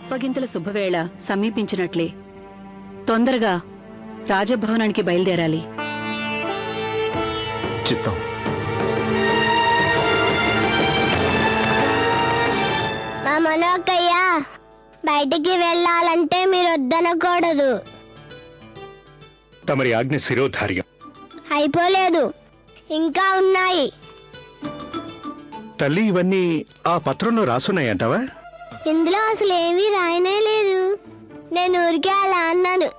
అప్పగింతల శుభవేళ సమీపించినట్లే తొందరగా రాజభవనానికి బయలుదేరాలి. చిత్తం. మా మనోకయ్య బయటికి వెళ్ళాలంటే మీరు వద్దనకూడదు. తమరి ఆజ్ఞ శిరోధార్యం. అయిపోలేదు, ఇంకా ఉన్నాయి. తల్లి, ఇవన్నీ ఆ పత్రంలో రాసున్నాయంటావా? ఇందులో అసలు ఏమీ రాయనే లేదు. నేను ఊరికే అలా అన్నాను.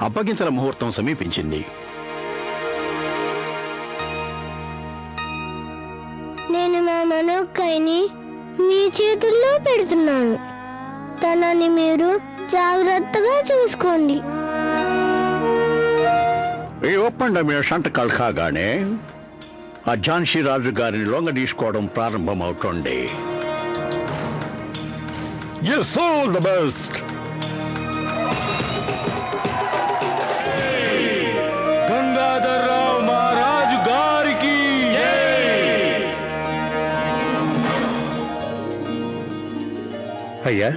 అప్పగింతల ముహూర్తం సమీపించింది. నేను మా మనోక్కయ్యని మీ చేతుల్లో పెడుతున్నాను. తనని మీరు జాగ్రత్తగా చూసుకోండి. ఈ ఒప్పందం సంతకాలు కాగానే ఆ ఝాన్సీ రాజు గారిని లొంగ తీసుకోవడం ప్రారంభమవుతోంది. Yes, all the best. Gangadhar Rao మహారాజు గారికి అయ్యా,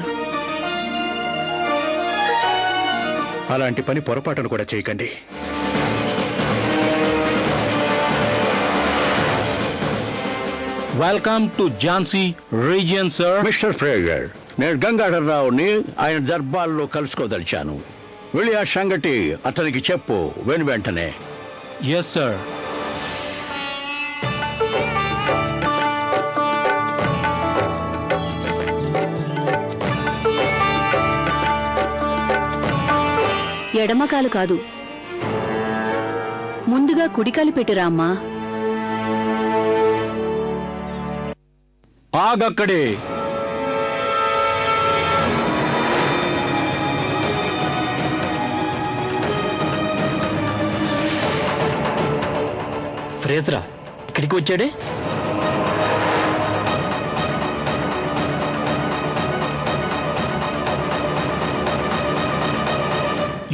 అలాంటి పని పొరపాటును కూడా చేయకండి. Welcome to Jhansi region sir. Mister Fraser, నేను గంగాధర్రావుని ఆయన దర్బార్లో కలుసుకోదలిచాను. వెళ్ళి ఆ సంగతి అతనికి చెప్పు వెంటనే. Yes sir. ఎడమకాలు కాదు, ముందుగా కుడికాలు పెట్టిరా అమ్మా. ఆగక్కడే. ఫ్రేజరా ఇక్కడికి వచ్చాడే?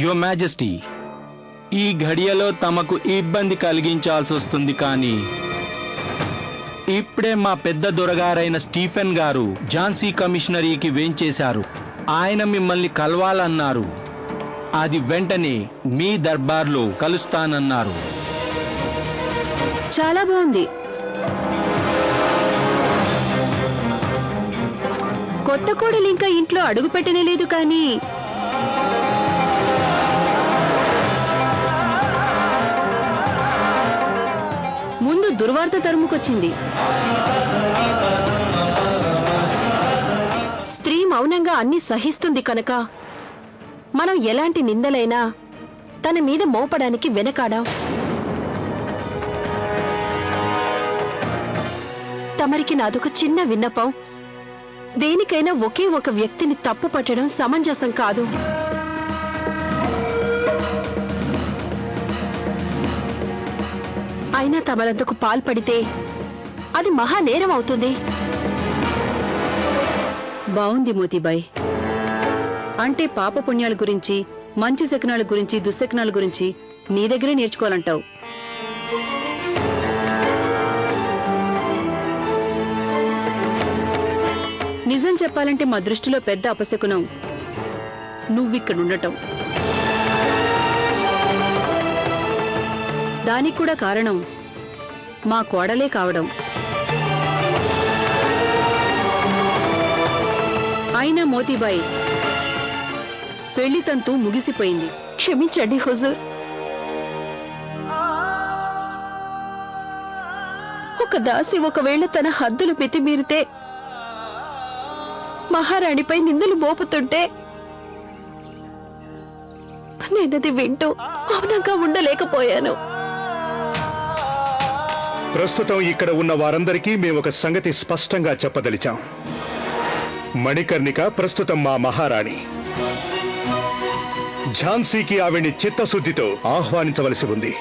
యువర్ మ్యాజెస్టీ, ఈ ఘడియలో తమకు ఇబ్బంది కలిగించాల్సి వస్తుంది, కానీ ఇప్పుడే మా పెద్ద దొరగారైన స్టీఫెన్ గారు ఝాన్సీ కమిషనరీకి వేంచేశారు. ఆయన మిమ్మల్ని కలవాలన్నారు. అది వెంటనే మీ దర్బార్లో కలుస్తానన్నారు. చాలా బాగుంది. కొత్త కోడలు ఇంకా ఇంట్లో అడుగు పెట్టనే లేదు, కానీ ముందు దుర్వార్త తరుముకొచ్చింది. స్త్రీ మౌనంగా అన్ని సహిస్తుంది కనుక మనం ఎలాంటి నిందలైనా తన మీద మోపడానికి వెనకాడాం. తమరికి నాదొక చిన్న విన్నపం. దేనికైనా ఒకే ఒక వ్యక్తిని తప్పు పట్టడం సమంజసం కాదు. అయినా తమరంతకు పాల్పడితే అది మహానేరం అవుతుంది. బావుంది మోతీబాయ్. అంటే పాప పుణ్యాల గురించి, మంచి శకునాల గురించి, దుశ్శకునాల గురించి నీ దగ్గరే నేర్చుకోవాలంటావు. నిజం చెప్పాలంటే మా దృష్టిలో పెద్ద అపశకునం నువ్విక్కడుండటం. దానికి కూడా కారణం మా కోడలే కావడం. అయినా మోతీబాయ్, పెళ్లి తంతు ముగిసిపోయింది. క్షమించండి హుజూర్. ఒక దాసి ఒకవేళ తన హద్దులు మితిమీరితే, మహారాణిపై నిందలు మోపుతుంటే నేనది వింటూ మౌనంగా ఉండలేకపోయాను. ప్రస్తుతం ఇక్కడ ఉన్న వారందరికీ మేము ఒక సంగతి స్పష్టంగా చెప్పదలిచాం. మణికర్ణిక ప్రస్తుతం మా మహారాణి. ఝాన్సీకి ఆవిడ్ని చిత్తశుద్ధితో ఆహ్వానించవలసి ఉంది.